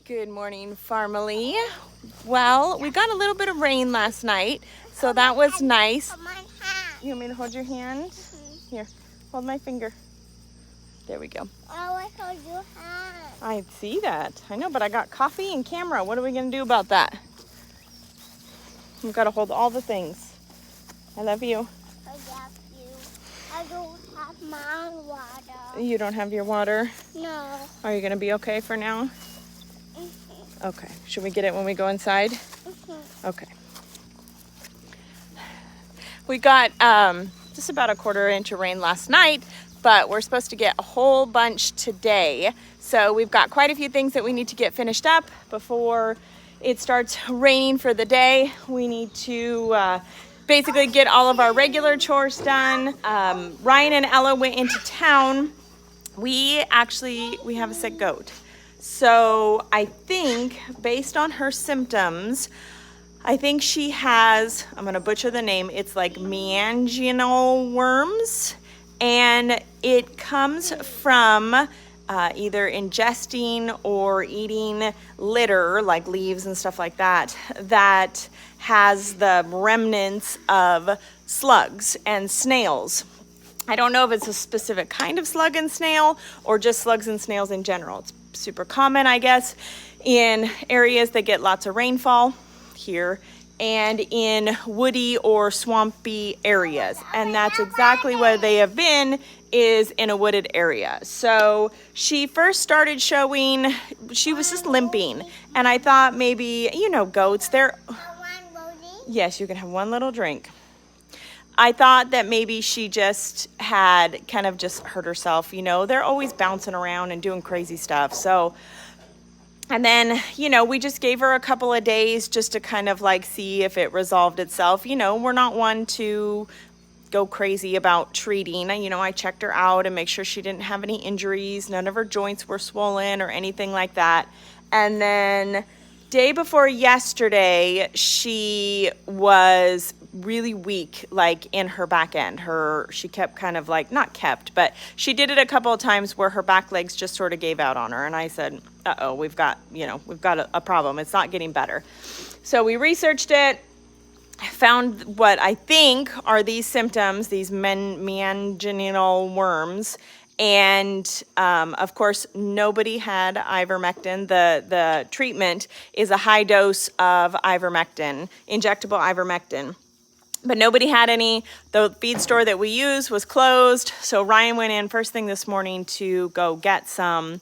Good morning, family. Well, we got a little bit of rain last night, so that was nice. You want me to hold your hand? Here, hold my finger. There we go. I hold your hand. I see that. I know, but I got coffee and camera. What are we going to do about that? We've got to hold all the things. I love you. I love you. I don't have my water. You don't have your water? No. Are you going to be okay for now? Okay. Should we get it when we go inside? Okay. We got just about a quarter inch of rain last night, but we're supposed to get a whole bunch today. So we've got quite a few things that we need to get finished up before it starts raining for the day. We need to basically get all of our regular chores done. Ryan and Ella went into town. We have a sick goat. So I think based on her symptoms, I think she has, I'm going to butcher the name, it's like meningeal worms, and it comes from either ingesting or eating litter, like leaves and stuff like that, that has the remnants of slugs and snails. I don't know if it's a specific kind of slug and snail or just slugs and snails in general. It's super common, I guess, in areas that get lots of rainfall here and in woody or swampy areas. And that's exactly where they have been, is in a wooded area. So she first started showing, she was just limping. And I thought maybe, goats, yes, you can have one little drink. I thought that maybe she just had kind of just hurt herself. They're always bouncing around and doing crazy stuff. So, and then, we just gave her a couple of days just to kind of like see if it resolved itself. We're not one to go crazy about treating. I checked her out and make sure she didn't have any injuries. None of her joints were swollen or anything like that. And then day before yesterday, she was really weak, like in her back end. She kept kind of like, not kept, but she did it a couple of times where her back legs just sort of gave out on her. And I said, uh-oh, we've got a problem. It's not getting better. So we researched it, found what I think are these symptoms, these meningeal worms. And of course, nobody had ivermectin. The treatment is a high dose of ivermectin, injectable ivermectin. But nobody had any. The feed store that we use was closed. So Ryan went in first thing this morning to go get some.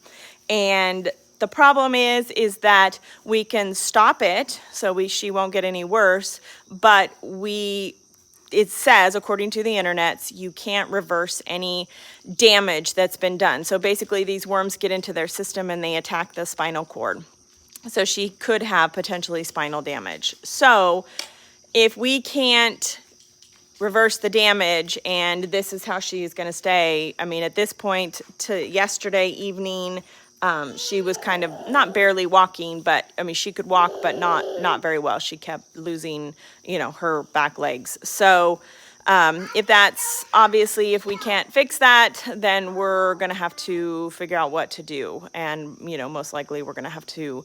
And the problem is that we can stop it so she won't get any worse. But it says, according to the internet, you can't reverse any damage that's been done. So basically these worms get into their system and they attack the spinal cord. So she could have potentially spinal damage. So if we can't reverse the damage and this is how she is going to stay, at this point to yesterday evening, she was kind of not barely walking, but she could walk, but not very well. She kept losing, her back legs. So if we can't fix that, then we're going to have to figure out what to do. And, most likely we're going to have to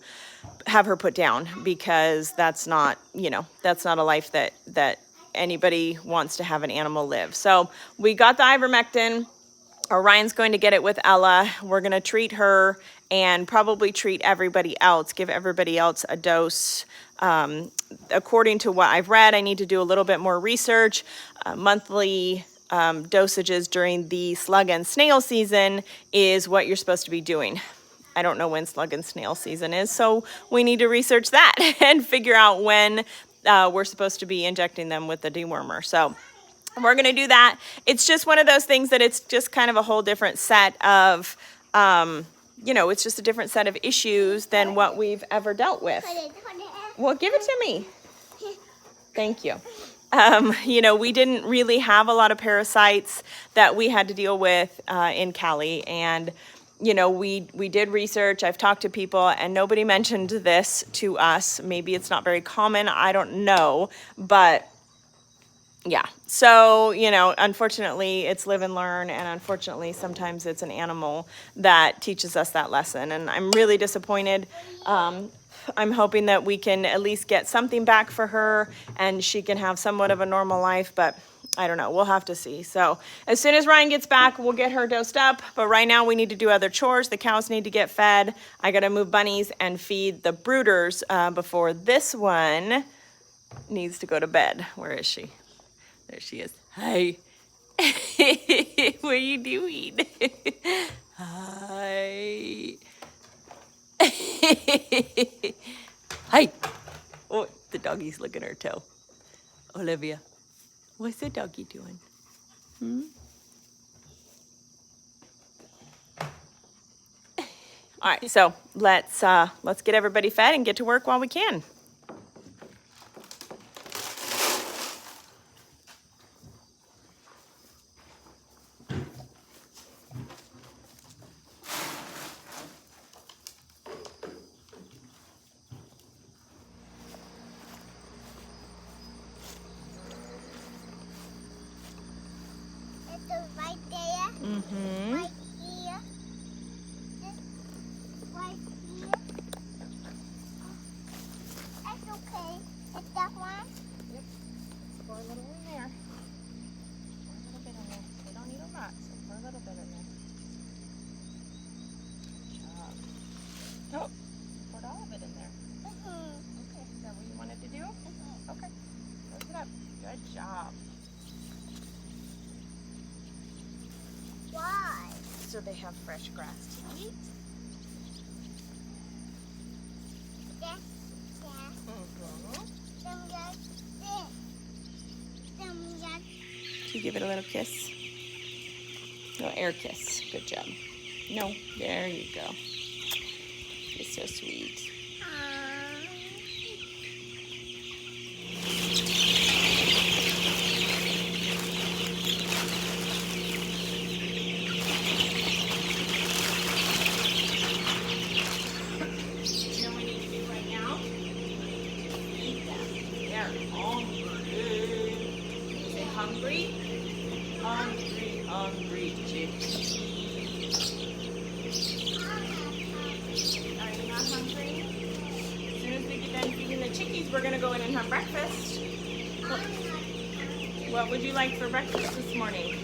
have her put down because that's not a life that anybody wants to have an animal live. So we got the ivermectin. Ryan's going to get it with Ella. We're going to treat her and probably treat everybody else, give everybody else a dose. According to what I've read, I need to do a little bit more research. Monthly dosages during the slug and snail season is what you're supposed to be doing. I don't know when slug and snail season is, so we need to research that and figure out when we're supposed to be injecting them with the dewormer. So we're going to do that. It's just one of those things that it's just kind of a whole different set of, it's just a different set of issues than what we've ever dealt with. Well, give it to me. Thank you. We didn't really have a lot of parasites that we had to deal with in Cali. And, we did research. I've talked to people and nobody mentioned this to us. Maybe it's not very common. I don't know. But Yeah. So, you know, unfortunately, it's live and learn. And unfortunately, sometimes it's an animal that teaches us that lesson. And I'm really disappointed. I'm hoping that we can at least get something back for her and she can have somewhat of a normal life. But I don't know. We'll have to see. So as soon as Ryan gets back, we'll get her dosed up. But right now, we need to do other chores. The cows need to get fed. I got to move bunnies and feed the brooders before this one needs to go to bed. Where is she? There she is. Hi. What are you doing? Hi. Hi. Oh, the doggy's licking her toe. Olivia, what's the doggy doing? All right, so let's get everybody fed and get to work while we can. It's right there. Mm-hmm. Right here. This right here. That's okay. It's that one. Yep. Pour a little in there. Pour a little bit in there. They don't need a lot, so pour a little bit in there. Good job. Oh, poured all of it in there. Okay, is that what you wanted to do? Okay. Close it up. Good job. Why? So they have fresh grass to eat. That's Mm-hmm. Then we got this. Then we got Can you give it a little kiss? No, air kiss. Good job. No, there you go. You're so sweet. You know what we need to do right now? Feed them. They're hungry. Say hungry? Hungry, hungry chicks. Are you not hungry? As soon as we get done feeding the chickies, we're gonna go in and have breakfast. What would you like for breakfast this morning?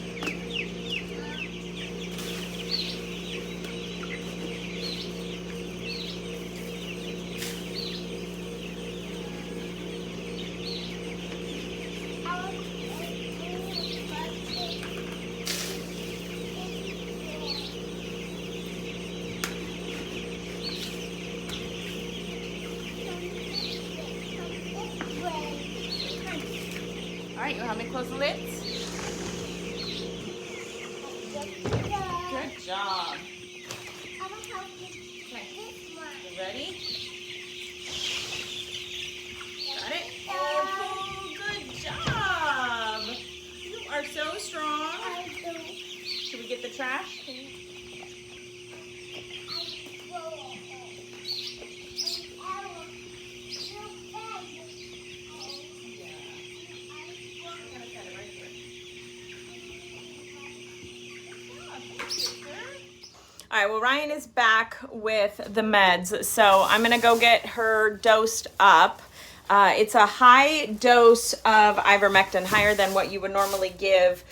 All right, you want me to close the lids? Good job. Okay, you ready? Got it? Oh, good job. You are so strong. Should we get the trash? All right, well, Ryan is back with the meds, so I'm gonna go get her dosed up. It's a high dose of ivermectin, higher than what you would normally give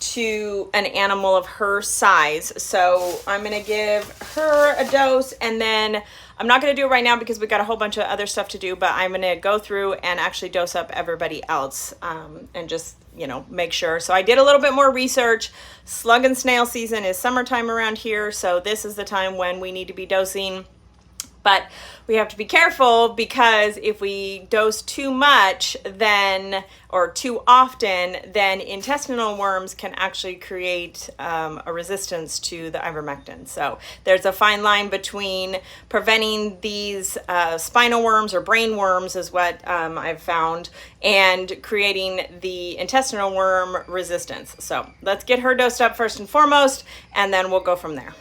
to an animal of her size. So I'm gonna give her a dose, and then I'm not gonna do it right now because we got a whole bunch of other stuff to do, but I'm gonna go through and actually dose up everybody else, and just, you know, make sure. So I did a little bit more research. Slug and snail season is summertime around here, so this is the time when we need to be dosing. But we have to be careful because if we dose too much then, or too often, then intestinal worms can actually create a resistance to the ivermectin. So there's a fine line between preventing these spinal worms or brain worms is what I've found, and creating the intestinal worm resistance. So let's get her dosed up first and foremost, and then we'll go from there.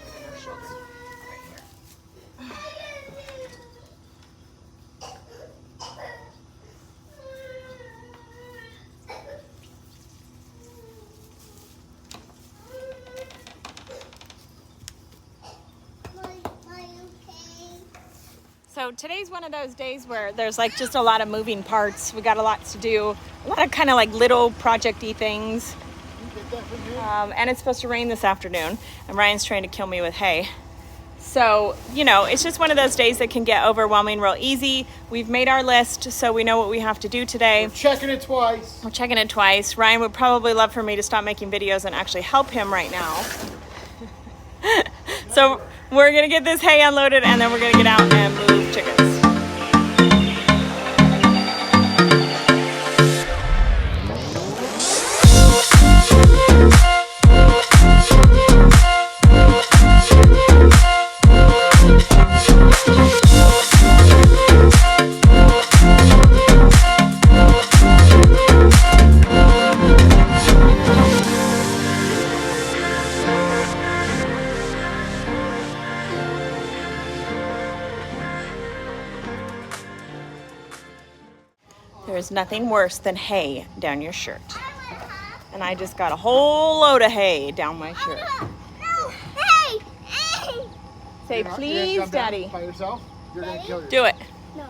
So today's one of those days where there's like just a lot of moving parts. We got a lot to do, a lot of kind of like little project-y things. And it's supposed to rain this afternoon, and Ryan's trying to kill me with hay. So, you know, it's just one of those days that can get overwhelming real easy. We've made our list, so we know what we have to do today. We're checking it twice. We're checking it twice. Ryan would probably love for me to stop making videos and actually help him right now. So we're gonna get this hay unloaded, and then we're gonna get out and move chickens. There's nothing worse than hay down your shirt. And I just got a whole load of hay down my shirt. No, hey, hey. Say please, Daddy. By yourself? You're gonna kill yourself. Do it. No.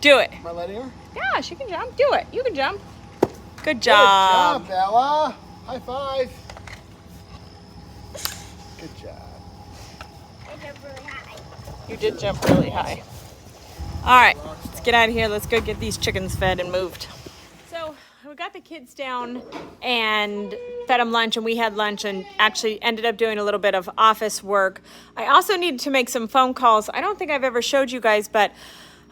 Do it. Am I letting her? Yeah, she can jump. Do it. You can jump. Good Good job. job, Bella. High five. Good job. I jumped really high. You did jump really high. All right, let's get out of here. Let's go get these chickens fed and moved. So we got the kids down and fed them lunch, and we had lunch and actually ended up doing a little bit of office work. I also needed to make some phone calls. I don't think I've ever showed you guys, but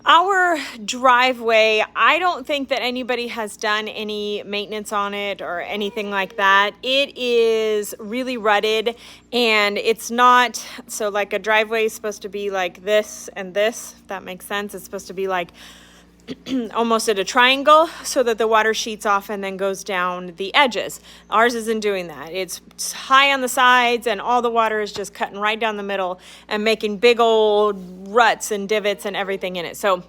our driveway, I don't think that anybody has done any maintenance on it or anything like that. It is really rutted, and it's not, so like a driveway is supposed to be like this and this, if that makes sense. It's supposed to be like almost at a triangle so that the water sheets off and then goes down the edges. Ours isn't doing that. It's high on the sides, and all the water is just cutting right down the middle and making big old ruts and divots and everything in it. So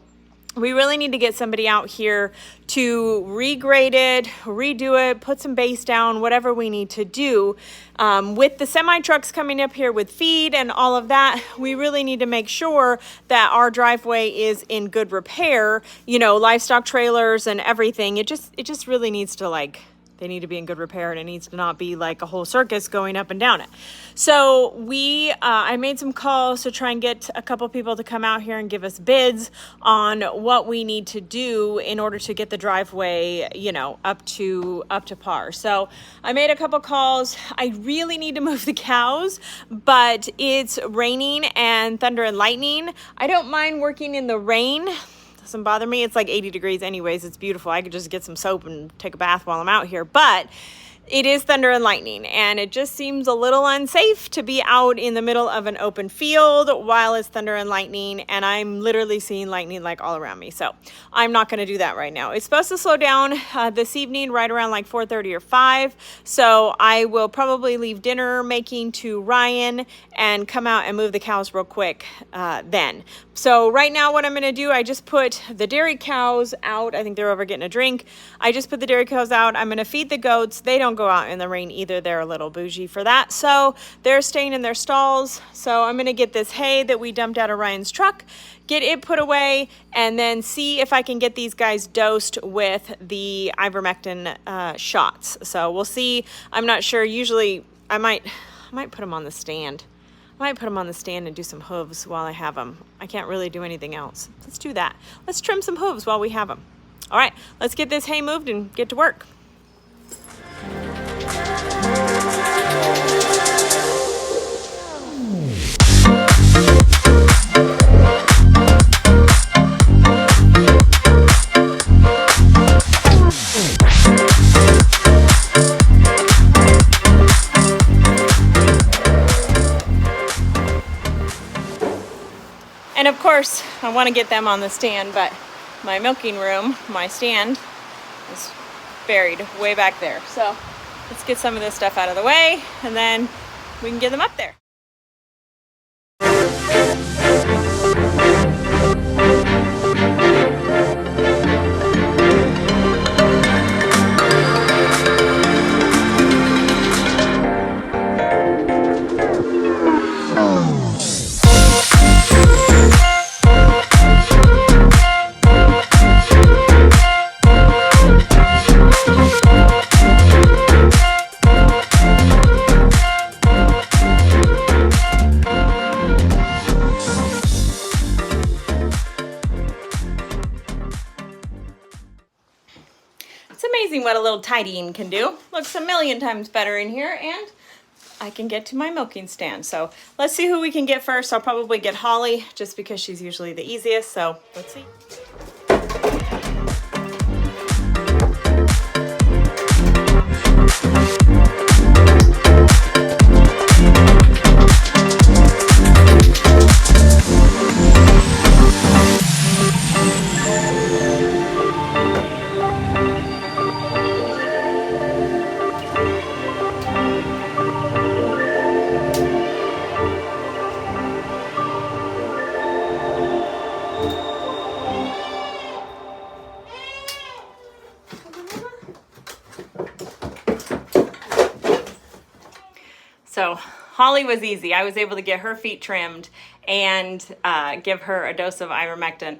we really need to get somebody out here to regrade it, redo it, put some base down, whatever we need to do. With the semi trucks coming up here with feed and all of that, we really need to make sure that our driveway is in good repair. You know, livestock trailers and everything. It just really needs to, like, they need to be in good repair, and it needs to not be like a whole circus going up and down it. So I made some calls to try and get a couple people to come out here and give us bids on what we need to do in order to get the driveway, you know, up to par. So I made a couple calls. I really need to move the cows, but it's raining and thunder and lightning. I don't mind working in the rain. Doesn't bother me. It's like 80 degrees anyways. It's beautiful. I could just get some soap and take a bath while I'm out here, but it is thunder and lightning, and it just seems a little unsafe to be out in the middle of an open field while it's thunder and lightning, and I'm literally seeing lightning like all around me. So I'm not going to do that right now. It's supposed to slow down this evening right around like 4:30 or 5. So I will probably leave dinner making to Ryan and come out and move the cows real quick then. So right now what I'm going to do, I just put the dairy cows out. I think they're over getting a drink. I just put the dairy cows out. I'm going to feed the goats. They don't go out in the rain either. They're a little bougie for that. So they're staying in their stalls. So I'm going to get this hay that we dumped out of Ryan's truck, get it put away, and then see if I can get these guys dosed with the ivermectin shots. So we'll see. I'm not sure. Usually I might put them on the stand. I might put them on the stand and do some hooves while I have them. I can't really do anything else. Let's do that. Let's trim some hooves while we have them. All right, let's get this hay moved and get to work. And of course, I want to get them on the stand, but my milking room, my stand, is buried way back there. So let's get some of this stuff out of the way, and then we can get them up there. amazing what a little tidying can do. Looks a million times better in here, and I can get to my milking stand. So let's see who we can get first. I'll probably get Holly just because she's usually the easiest. So let's see. So Holly was easy. I was able to get her feet trimmed and give her a dose of ivermectin.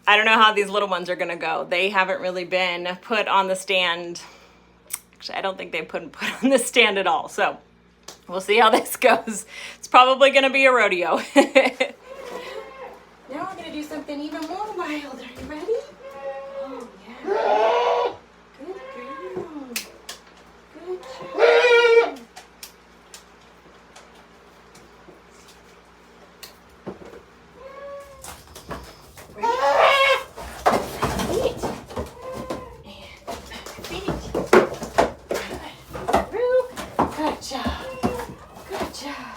I don't know how these little ones are gonna go. They haven't really been put on the stand. Actually, I don't think they've been put on the stand at all. So we'll see how this goes. It's probably gonna be a rodeo. Now we're gonna do something even more wild. Are you ready? Oh yeah. Good girl. Good job. Good job.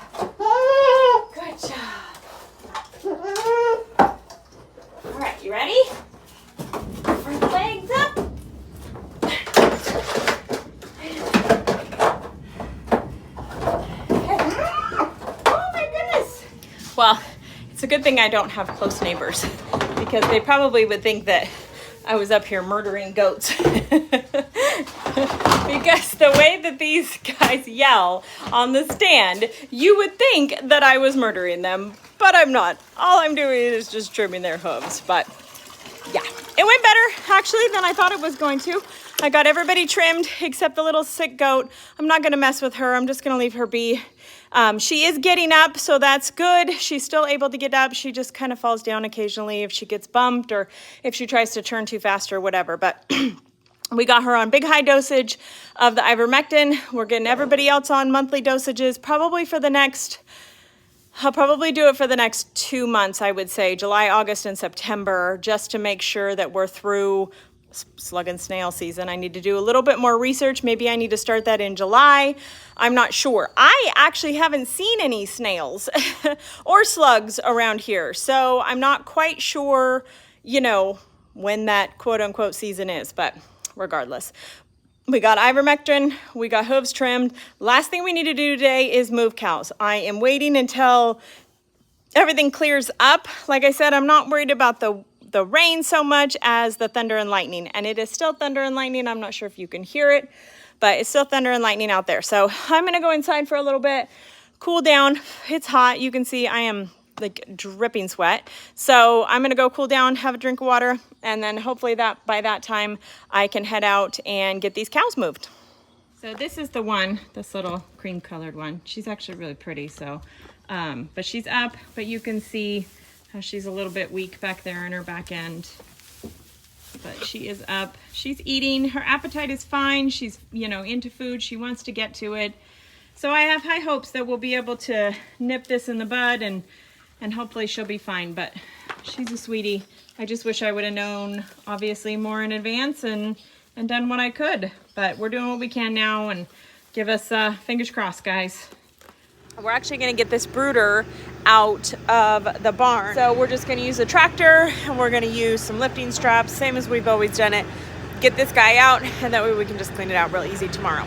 Good job. Good job. All right, you ready? Front legs up. Oh my goodness. Well, it's a good thing I don't have close neighbors because they probably would think that I was up here murdering goats. Because the way that these guys yell on the stand, you would think that I was murdering them, but I'm not. All I'm doing is just trimming their hooves. But yeah, it went better actually than I thought it was going to. I got everybody trimmed except the little sick goat. I'm not gonna mess with her. I'm just gonna leave her be. She is getting up, so that's good. She's still able to get up. She just kind of falls down occasionally if she gets bumped or if she tries to turn too fast or whatever. But we got her on big high dosage of the ivermectin. We're getting everybody else on monthly dosages, probably for the next, I'll probably do it for the next 2 months, I would say, July, August, and September, just to make sure that we're through slug and snail season. I need to do a little bit more research. Maybe I need to start that in July. I'm not sure. I actually haven't seen any snails or slugs around here, so I'm not quite sure, you know, when that quote unquote season is, but regardless. We got ivermectin, we got hooves trimmed. Last thing we need to do today is move cows. I am waiting until everything clears up. Like I said, I'm not worried about the rain so much as the thunder and lightning. And it is still thunder and lightning. I'm not sure if you can hear it, but it's still thunder and lightning out there. So I'm gonna go inside for a little bit, cool down. It's hot. You can see I am like dripping sweat. So I'm gonna go cool down, have a drink of water, and then hopefully that by that time I can head out and get these cows moved. So this is the one, this little cream colored one. She's actually really pretty, so, but she's up, but you can see how she's a little bit weak back there in her back end. But she is up, she's eating, her appetite is fine. She's, you know, into food, she wants to get to it. So I have high hopes that we'll be able to nip this in the bud and hopefully she'll be fine, but she's a sweetie. I just wish I would have known, obviously, more in advance and done what I could. But we're doing what we can now, and give us fingers crossed, guys. We're actually gonna get this brooder out of the barn. So we're just gonna use a tractor, and we're gonna use some lifting straps, same as we've always done it. Get this guy out, and that way we can just clean it out real easy tomorrow.